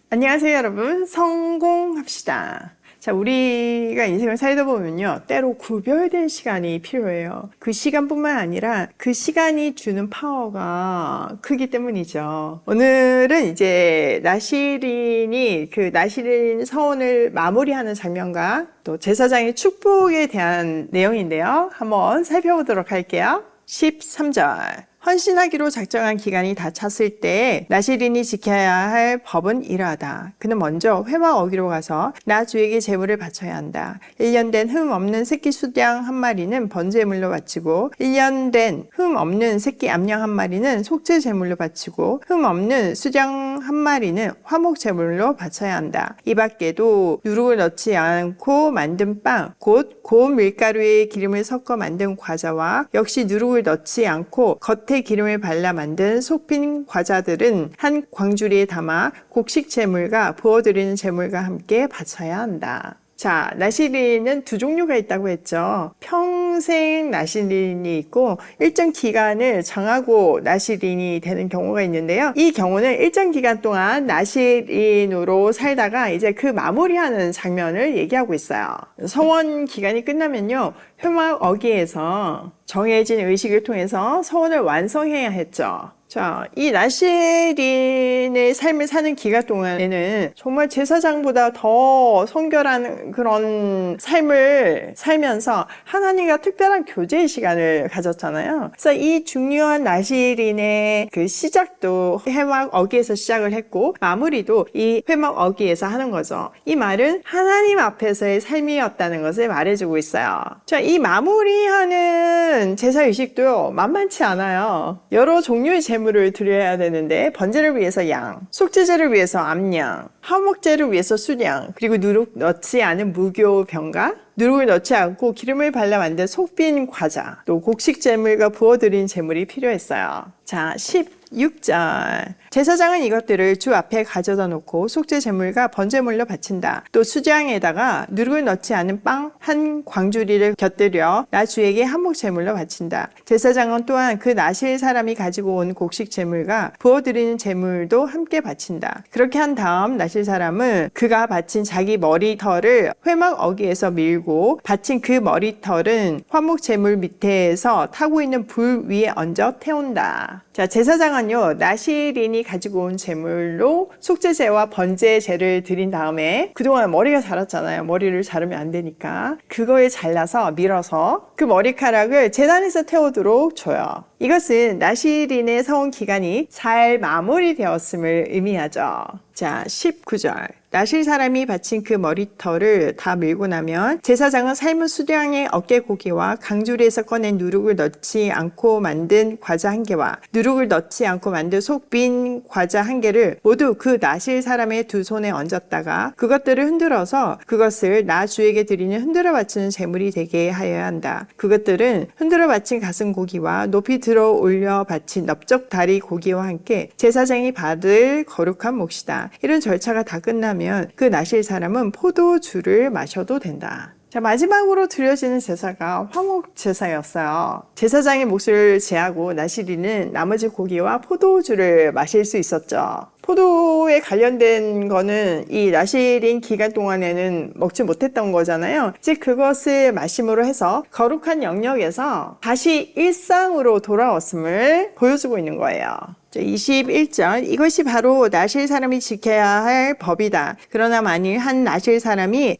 안녕하세요, 여러분. 성공합시다. 자, 우리가 인생을 살다 보면요, 때로 구별된 시간이 필요해요. 그 시간뿐만 아니라 그 시간이 주는 파워가 크기 때문이죠. 오늘은 이제 나시린이 그 나시린 서원을 마무리하는 장면과 또 제사장의 축복에 대한 내용인데요. 한번 살펴보도록 할게요. 13절. 헌신하기로 작정한 기간이 다 찼을 때 나시린이 지켜야 할 법은 이러하다. 그는 먼저 회막 어기로 가서 나 주에게 제물을 바쳐야 한다. 1년 된 흠 없는 새끼 수양 한 마리는 번제물로 바치고 1년 된 흠 없는 새끼 암양 한 마리는 속죄 제물로 바치고 흠 없는 수양 한 마리는 화목 제물로 바쳐야 한다. 이 밖에도 누룩을 넣지 않고 만든 빵, 곧 고운 밀가루에 기름을 섞어 만든 과자와 역시 누룩을 넣지 않고 겉에 기름을 발라 만든 속빈 과자들은 한 광주리에 담아 곡식 제물과 부어드리는 제물과 함께 바쳐야 한다. 자, 나시린은 두 종류가 있다고 했죠. 평생 나시린이 있고 일정 기간을 정하고 나시린이 되는 경우가 있는데요. 이 경우는 일정 기간 동안 나시린으로 살다가 이제 그 마무리하는 장면을 얘기하고 있어요. 서원 기간이 끝나면요, 회막 어기에서 정해진 의식을 통해서 서원을 완성해야 했죠. 자, 이 나시린의 삶을 사는 기간 동안에는 정말 제사장보다 더 성결한 그런 삶을 살면서 하나님과 특별한 교제의 시간을 가졌잖아요. 그래서 이 중요한 나시린의 그 시작도 회막 어기에서 시작을 했고 마무리도 이 회막 어기에서 하는 거죠. 이 말은 하나님 앞에서의 삶이었다는 것을 말해주고 있어요. 자, 이 마무리하는 제사의식도 만만치 않아요. 여러 종류의 제물을 드려야 되는데 번제를 위해서 양, 속죄제를 위해서 암양, 화목제를 위해서 수양, 그리고 누룩 넣지 않은 무교 병가, 누룩을 넣지 않고 기름을 발라 만든 속빈 과자, 또 곡식 제물과 부어드린 제물이 필요했어요. 자, 16절. 제사장은 이것들을 주 앞에 가져다 놓고 속죄 제물과 번제물로 바친다. 또 수장에다가 누룩을 넣지 않은 빵 한 광주리를 곁들여 나 주에게 한몫 제물로 바친다. 제사장은 또한 그 나실 사람이 가지고 온 곡식 제물과 부어드리는 제물도 함께 바친다. 그렇게 한 다음 나실 사람은 그가 바친 자기 머리털을 회막 어기에서 밀고 바친 그 머리털은 화목 제물 밑에서 타고 있는 불 위에 얹어 태운다. 자, 제사장은요, 나시린이 가지고 온 제물로 속죄제와 번제제를 드린 다음에 그동안 머리가 자랐잖아요. 머리를 자르면 안 되니까. 그거에 잘라서 밀어서 그 머리카락을 제단에서 태우도록 줘요. 이것은 나시린의 서원 기간이 잘 마무리되었음을 의미하죠. 자, 19절. 나실 사람이 바친 그 머리털을 다 밀고 나면 제사장은 삶은 수량의 어깨 고기와 강주리에서 꺼낸 누룩을 넣지 않고 만든 과자 한 개와 누룩을 넣지 않고 만든 속빈 과자 한 개를 모두 그 나실 사람의 두 손에 얹었다가 그것들을 흔들어서 그것을 나 주에게 드리는 흔들어 바치는 제물이 되게 하여야 한다. 그것들은 흔들어 바친 가슴 고기와 높이 들어 올려 바친 넓적 다리 고기와 함께 제사장이 받을 거룩한 몫이다. 이런 절차가 다 끝나면 그 나실 사람은 포도주를 마셔도 된다. 자, 마지막으로 드려지는 제사가 화목 제사였어요. 제사장의 몫을 제하고 나시린은 나머지 고기와 포도주를 마실 수 있었죠. 포도에 관련된 거는 이 나시린 기간 동안에는 먹지 못했던 거잖아요. 이제 그것을 마심으로 해서 거룩한 영역에서 다시 일상으로 돌아왔음을 보여주고 있는 거예요. 21절. 이것이 바로 나실 사람이 지켜야 할 법이다. 그러나 만일 한 나실 사람이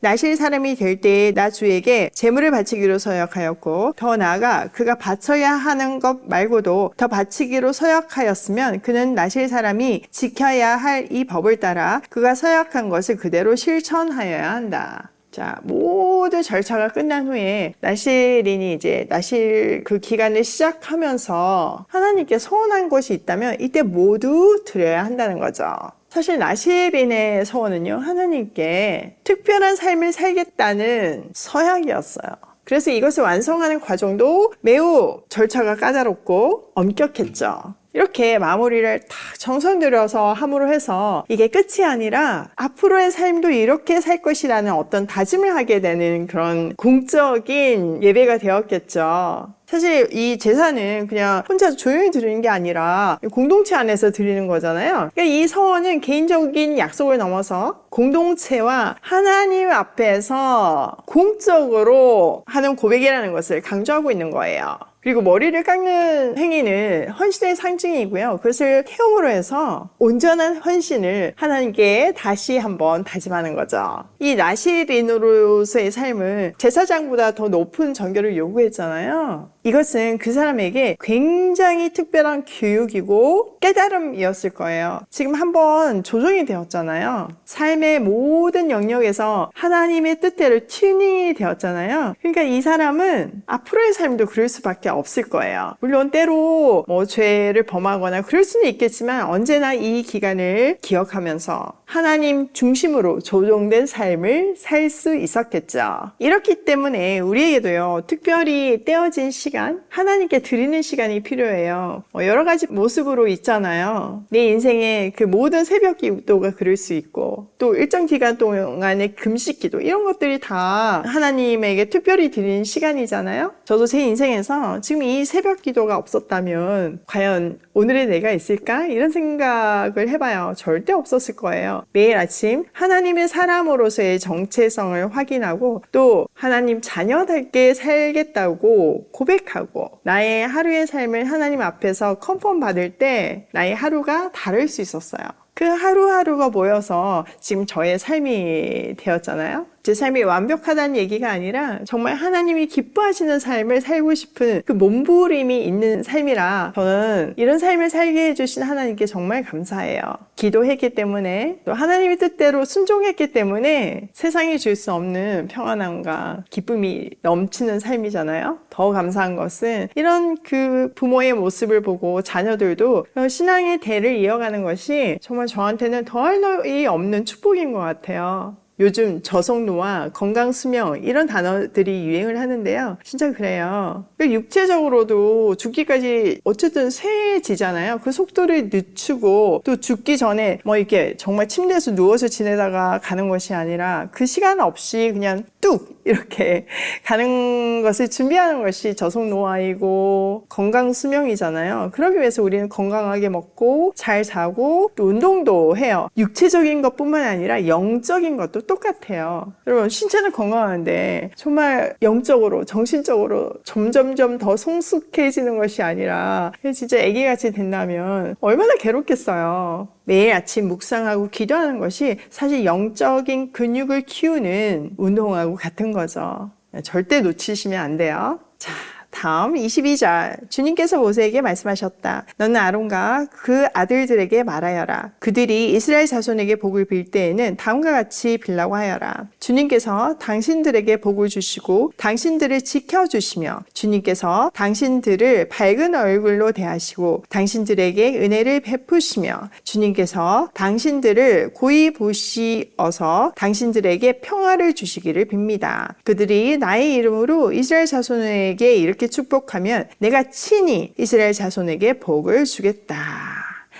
될 때에 나 주에게 제물을 바치기로 서약하였고 더 나아가 그가 바쳐야 하는 것 말고도 더 바치기로 서약하였으면 그는 나실 사람이 지켜야 할 이 법을 따라 그가 서약한 것을 그대로 실천하여야 한다. 자, 모든 절차가 끝난 후에 나시린이 이제 나실 그 기간을 시작하면서 하나님께 소원한 것이 있다면 이때 모두 드려야 한다는 거죠. 사실 나시린의 소원은요, 하나님께 특별한 삶을 살겠다는 서약이었어요. 그래서 이것을 완성하는 과정도 매우 절차가 까다롭고 엄격했죠. 이렇게 마무리를 다 정성 들여서 함으로 해서 이게 끝이 아니라 앞으로의 삶도 이렇게 살 것이라는 어떤 다짐을 하게 되는 그런 공적인 예배가 되었겠죠. 사실 이 제사는 그냥 혼자 조용히 드리는 게 아니라 공동체 안에서 드리는 거잖아요. 그러니까 이 서원은 개인적인 약속을 넘어서 공동체와 하나님 앞에서 공적으로 하는 고백이라는 것을 강조하고 있는 거예요. 그리고 머리를 깎는 행위는 헌신의 상징이고요. 그것을 태움으로 해서 온전한 헌신을 하나님께 다시 한번 다짐하는 거죠. 이 나시린으로서의 삶은 제사장보다 더 높은 정결을 요구했잖아요. 이것은 그 사람에게 굉장히 특별한 교육이고 깨달음이었을 거예요. 지금 한번 조정이 되었잖아요. 삶의 모든 영역에서 하나님의 뜻대로 튜닝이 되었잖아요. 그러니까 이 사람은 앞으로의 삶도 그럴 수밖에 없을 거예요. 물론 때로 죄를 범하거나 그럴 수는 있겠지만 언제나 이 기간을 기억하면서 하나님 중심으로 조정된 삶을 살 수 있었겠죠. 이렇기 때문에 우리에게도요, 특별히 떼어진 시간, 하나님께 드리는 시간이 필요해요. 여러 가지 모습으로 있잖아요. 내 인생의 그 모든 새벽 기도가 그럴 수 있고, 또 일정 기간 동안의 금식 기도, 이런 것들이 다 하나님에게 특별히 드리는 시간이잖아요. 저도 제 인생에서 지금 이 새벽 기도가 없었다면 과연 오늘의 내가 있을까? 이런 생각을 해봐요. 절대 없었을 거예요. 매일 아침 하나님의 사람으로서의 정체성을 확인하고 또 하나님 자녀답게 살겠다고 고백하고 나의 하루의 삶을 하나님 앞에서 컨펌 받을 때 나의 하루가 다를 수 있었어요. 그 하루하루가 모여서 지금 저의 삶이 되었잖아요. 제 삶이 완벽하다는 얘기가 아니라 정말 하나님이 기뻐하시는 삶을 살고 싶은 그 몸부림이 있는 삶이라 저는 이런 삶을 살게 해주신 하나님께 정말 감사해요. 기도했기 때문에 또 하나님의 뜻대로 순종했기 때문에 세상이 줄 수 없는 평안함과 기쁨이 넘치는 삶이잖아요. 더 감사한 것은 이런 그 부모의 모습을 보고 자녀들도 신앙의 대를 이어가는 것이 정말 저한테는 더할 나위 없는 축복인 것 같아요. 요즘 저속노화, 건강수명 이런 단어들이 유행을 하는데요. 진짜 그래요. 육체적으로도 죽기까지 어쨌든 쇠해지잖아요. 그 속도를 늦추고 또 죽기 전에 이렇게 정말 침대에서 누워서 지내다가 가는 것이 아니라 그 시간 없이 그냥 뚝 이렇게 가는 것을 준비하는 것이 저속노화이고 건강수명이잖아요. 그러기 위해서 우리는 건강하게 먹고 잘 자고 또 운동도 해요. 육체적인 것뿐만 아니라 영적인 것도 똑같아요. 여러분 신체는 건강한데 정말 영적으로 정신적으로 점점점 더 성숙해지는 것이 아니라 진짜 아기같이 된다면 얼마나 괴롭겠어요. 매일 아침 묵상하고 기도하는 것이 사실 영적인 근육을 키우는 운동하고 같은 거죠. 절대 놓치시면 안 돼요. 자, 다음 22절 주님께서 모세에게 말씀하셨다. 너는 아론과 그 아들들에게 말하여라. 그들이 이스라엘 자손에게 복을 빌 때에는 다음과 같이 빌라고 하여라. 주님께서 당신들에게 복을 주시고 당신들을 지켜주시며 주님께서 당신들을 밝은 얼굴로 대하시고 당신들에게 은혜를 베푸시며 주님께서 당신들을 고이 보시어서 당신들에게 평화를 주시기를 빕니다. 그들이 나의 이름으로 이스라엘 자손에게 이렇게 축복하면 내가 친히 이스라엘 자손에게 복을 주겠다.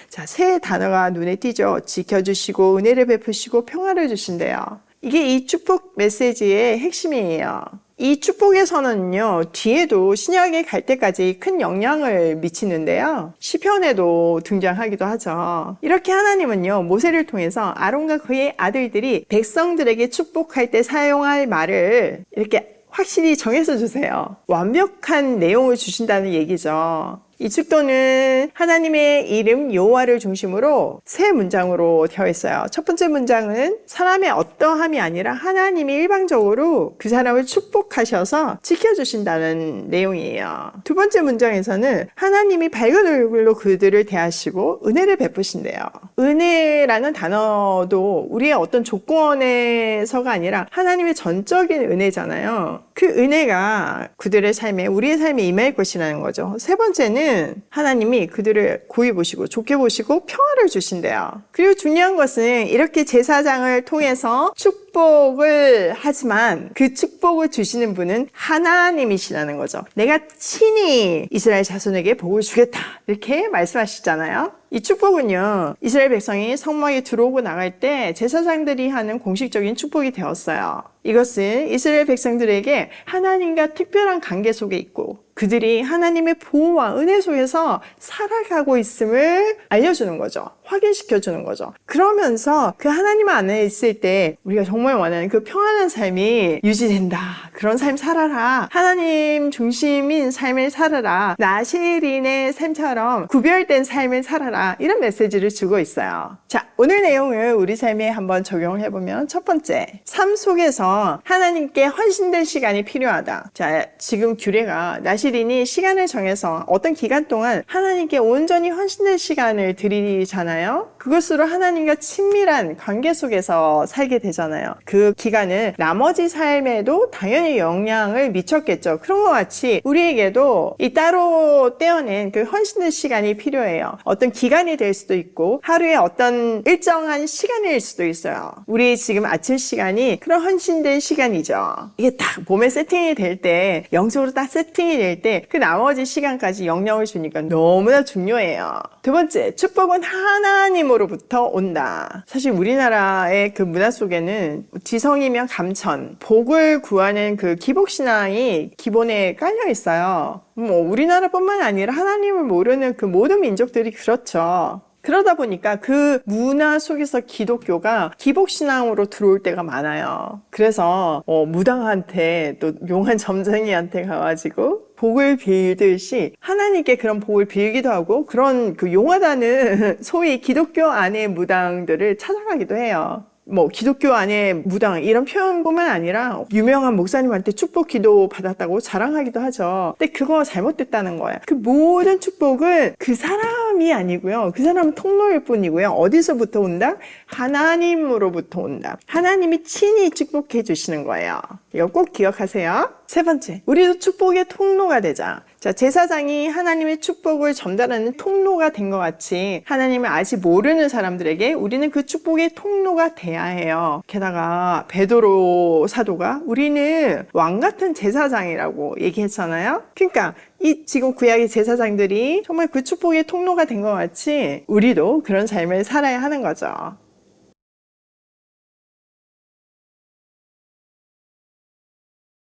자, 세 단어가 눈에 띄죠. 지켜주시고 은혜를 베푸시고 평화를 주신대요. 이게 이 축복 메시지의 핵심이에요. 이 축복에서는요, 뒤에도 신약에 갈 때까지 큰 영향을 미치는데요. 시편에도 등장하기도 하죠. 이렇게 하나님은요, 모세를 통해서 아론과 그의 아들들이 백성들에게 축복할 때 사용할 말을 이렇게 확실히 정해서 주세요. 완벽한 내용을 주신다는 얘기죠. 이 축도는 하나님의 이름 여호와를 중심으로 세 문장으로 되어 있어요. 첫 번째 문장은 사람의 어떠함이 아니라 하나님이 일방적으로 그 사람을 축복하셔서 지켜주신다는 내용이에요. 두 번째 문장에서는 하나님이 밝은 얼굴로 그들을 대하시고 은혜를 베푸신대요. 은혜라는 단어도 우리의 어떤 조건에서가 아니라 하나님의 전적인 은혜잖아요. 그 은혜가 그들의 삶에 우리의 삶에 임할 것이라는 거죠. 세 번째는 하나님이 그들을 고이 보시고 좋게 보시고 평화를 주신대요. 그리고 중요한 것은 이렇게 제사장을 통해서 축복을 하지만 그 축복을 주시는 분은 하나님이시라는 거죠. 내가 친히 이스라엘 자손에게 복을 주겠다 이렇게 말씀하시잖아요. 이 축복은요, 이스라엘 백성이 성막에 들어오고 나갈 때 제사장들이 하는 공식적인 축복이 되었어요. 이것은 이스라엘 백성들에게 하나님과 특별한 관계 속에 있고 그들이 하나님의 보호와 은혜 속에서 살아가고 있음을 알려주는 거죠. 확인시켜주는 거죠. 그러면서 그 하나님 안에 있을 때 우리가 정말 원하는 그 평안한 삶이 유지된다. 그런 삶 살아라. 하나님 중심인 삶을 살아라. 나시린의 삶처럼 구별된 삶을 살아라. 이런 메시지를 주고 있어요. 자, 오늘 내용을 우리 삶에 한번 적용을 해보면 첫 번째, 삶 속에서 하나님께 헌신될 시간이 필요하다. 자, 지금 규례가 나시린이 시간을 정해서 어떤 기간 동안 하나님께 온전히 헌신될 시간을 드리잖아요. 그것으로 하나님과 친밀한 관계 속에서 살게 되잖아요. 그 기간은 나머지 삶에도 당연히 영향을 미쳤겠죠. 그런 것 같이 우리에게도 이 따로 떼어낸 그 헌신될 시간이 필요해요. 어떤 기간이 될 수도 있고 하루에 어떤 일정한 시간일 수도 있어요. 우리 지금 아침 시간이 그런 헌신된 시간이죠. 이게 딱 몸에 세팅이 될 때, 영적으로 딱 세팅이 될 때 그 나머지 시간까지 영향을 주니까 너무나 중요해요. 두 번째, 축복은 하나님으로부터 온다. 사실 우리나라의 그 문화 속에는 지성이면 감천, 복을 구하는 그 기복신앙이 기본에 깔려 있어요. 우리나라뿐만 아니라 하나님을 모르는 그 모든 민족들이 그렇죠. 그러다 보니까 그 문화 속에서 기독교가 기복신앙으로 들어올 때가 많아요. 그래서 무당한테 또 용한 점쟁이한테 가가지고 복을 빌듯이 하나님께 그런 복을 빌기도 하고 그런 그 용하다는 소위 기독교 안의 무당들을 찾아가기도 해요. 기독교 안에 무당 이런 표현뿐만 아니라 유명한 목사님한테 축복 기도 받았다고 자랑하기도 하죠. 근데 그거 잘못됐다는 거예요. 그 모든 축복은 그 사람이 아니고요. 그 사람은 통로일 뿐이고요. 어디서부터 온다? 하나님으로부터 온다. 하나님이 친히 축복해 주시는 거예요. 이거 꼭 기억하세요. 세 번째, 우리도 축복의 통로가 되자. 자, 제사장이 하나님의 축복을 전달하는 통로가 된 것 같이 하나님을 아직 모르는 사람들에게 우리는 그 축복의 통로가 돼야 해요. 게다가 베드로 사도가 우리는 왕 같은 제사장이라고 얘기했잖아요. 그러니까 이 지금 구약의 제사장들이 정말 그 축복의 통로가 된 것 같이 우리도 그런 삶을 살아야 하는 거죠.